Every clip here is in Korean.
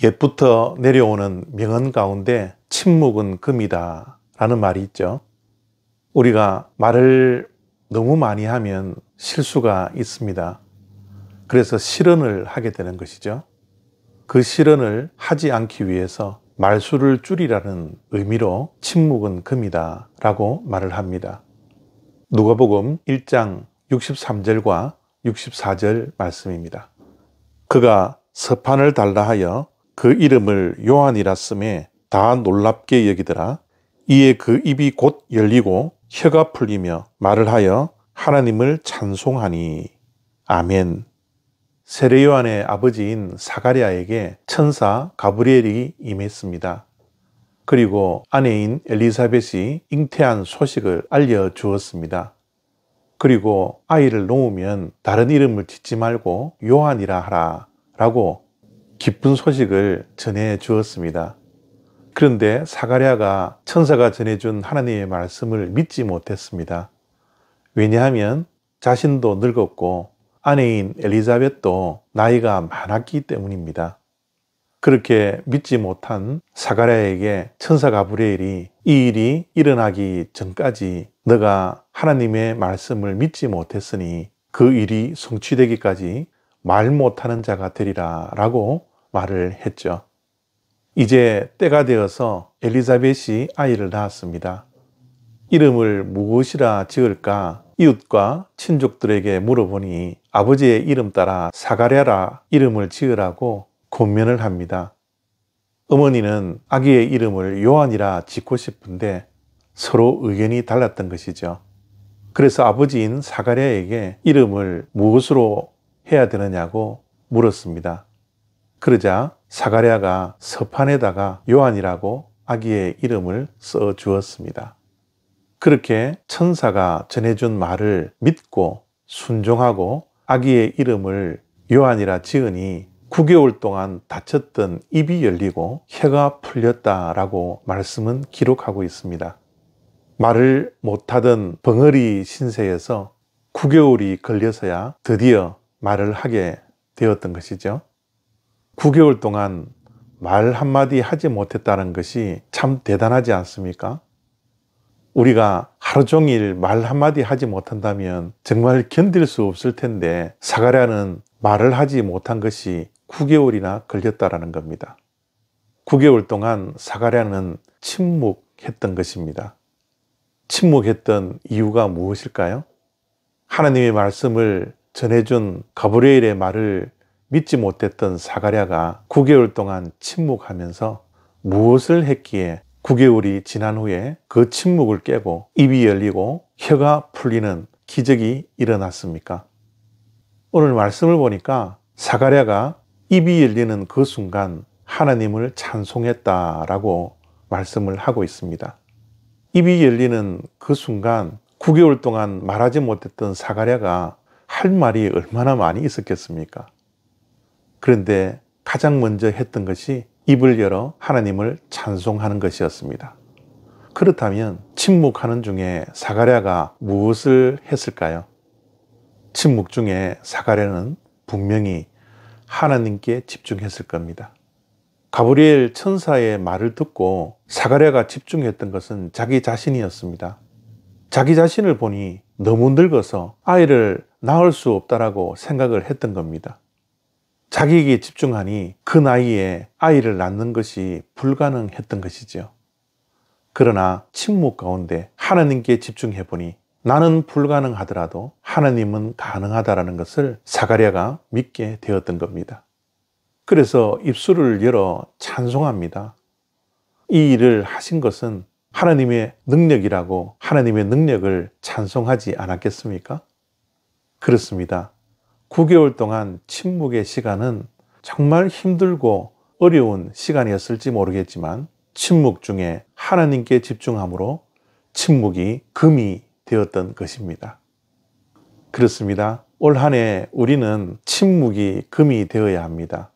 옛부터 내려오는 명언 가운데 침묵은 금이다 라는 말이 있죠. 우리가 말을 너무 많이 하면 실수가 있습니다. 그래서 실언을 하게 되는 것이죠. 그 실언을 하지 않기 위해서 말수를 줄이라는 의미로 침묵은 금이다 라고 말을 합니다. 누가복음 1장 63절과 64절 말씀입니다. 그가 서판을 달라 하여 그 이름을 요한이라 쓰매 다 놀랍게 여기더라. 이에 그 입이 곧 열리고 혀가 풀리며 말을 하여 하나님을 찬송하니. 아멘. 세례 요한의 아버지인 사가랴에게 천사 가브리엘이 임했습니다. 그리고 아내인 엘리사벳이 잉태한 소식을 알려주었습니다. 그리고 아이를 놓으면 다른 이름을 짓지 말고 요한이라 하라 라고 기쁜 소식을 전해주었습니다. 그런데 사가랴가 천사가 전해준 하나님의 말씀을 믿지 못했습니다. 왜냐하면 자신도 늙었고 아내인 엘리사벳도 나이가 많았기 때문입니다. 그렇게 믿지 못한 사가랴에게 천사 가브리엘이 이 일이 일어나기 전까지 너가 하나님의 말씀을 믿지 못했으니 그 일이 성취되기까지 말 못하는 자가 되리라 라고 말을 했죠. 이제 때가 되어서 엘리사벳이 아이를 낳았습니다. 이름을 무엇이라 지을까 이웃과 친족들에게 물어보니 아버지의 이름 따라 사가랴라 이름을 지으라고 권면을 합니다. 어머니는 아기의 이름을 요한이라 짓고 싶은데 서로 의견이 달랐던 것이죠. 그래서 아버지인 사가랴에게 이름을 무엇으로 해야 되느냐고 물었습니다. 그러자 사가랴가 서판에다가 요한이라고 아기의 이름을 써 주었습니다. 그렇게 천사가 전해준 말을 믿고 순종하고 아기의 이름을 요한이라 지으니 9개월 동안 닫혔던 입이 열리고 혀가 풀렸다라고 말씀은 기록하고 있습니다. 말을 못하던 벙어리 신세에서 9개월이 걸려서야 드디어 말을 하게 되었던 것이죠. 9개월 동안 말 한마디 하지 못했다는 것이 참 대단하지 않습니까? 우리가 하루 종일 말 한마디 하지 못한다면 정말 견딜 수 없을 텐데 사가랴는 말을 하지 못한 것이 9개월이나 걸렸다라는 겁니다. 9개월 동안 사가랴는 침묵했던 것입니다. 침묵했던 이유가 무엇일까요? 하나님의 말씀을 전해준 가브리엘의 말을 믿지 못했던 사가랴가 9개월 동안 침묵하면서 무엇을 했기에 9개월이 지난 후에 그 침묵을 깨고 입이 열리고 혀가 풀리는 기적이 일어났습니까? 오늘 말씀을 보니까 사가랴가 입이 열리는 그 순간 하나님을 찬송했다라고 말씀을 하고 있습니다. 입이 열리는 그 순간 9개월 동안 말하지 못했던 사가랴가 할 말이 얼마나 많이 있었겠습니까? 그런데 가장 먼저 했던 것이 입을 열어 하나님을 찬송하는 것이었습니다. 그렇다면 침묵하는 중에 사가랴가 무엇을 했을까요? 침묵 중에 사가랴는 분명히 하나님께 집중했을 겁니다. 가브리엘 천사의 말을 듣고 사가랴가 집중했던 것은 자기 자신이었습니다. 자기 자신을 보니 너무 늙어서 아이를 낳을 수 없다라고 생각을 했던 겁니다. 자기에게 집중하니 그 나이에 아이를 낳는 것이 불가능했던 것이죠. 그러나 침묵 가운데 하나님께 집중해보니 나는 불가능하더라도 하나님은 가능하다라는 것을 사가랴가 믿게 되었던 겁니다. 그래서 입술을 열어 찬송합니다. 이 일을 하신 것은 하나님의 능력이라고 하나님의 능력을 찬송하지 않았겠습니까? 그렇습니다. 9개월 동안 침묵의 시간은 정말 힘들고 어려운 시간이었을지 모르겠지만 침묵 중에 하나님께 집중함으로 침묵이 금이 되었던 것입니다. 그렇습니다. 올 한 해 우리는 침묵이 금이 되어야 합니다.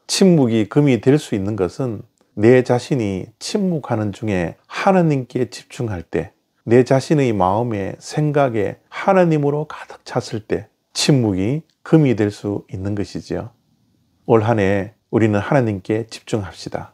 침묵이 금이 될 수 있는 것은 내 자신이 침묵하는 중에 하나님께 집중할 때, 내 자신의 마음에 생각에 하나님으로 가득 찼을 때 침묵이 금이 될 수 있는 것이지요. 올 한 해 우리는 하나님께 집중합시다.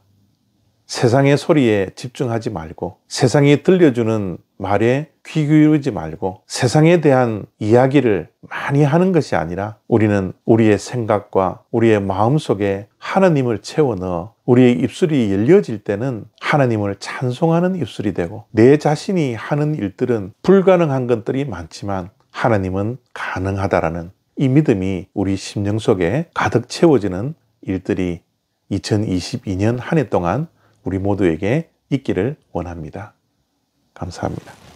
세상의 소리에 집중하지 말고, 세상이 들려주는 말에 귀 기울이지 말고, 세상에 대한 이야기를 많이 하는 것이 아니라 우리는 우리의 생각과 우리의 마음속에 하나님을 채워 넣어 우리의 입술이 열려질 때는 하나님을 찬송하는 입술이 되고, 내 자신이 하는 일들은 불가능한 것들이 많지만 하나님은 가능하다라는 이 믿음이 우리 심령 속에 가득 채워지는 일들이 2022년 한 해 동안 우리 모두에게 있기를 원합니다. 감사합니다.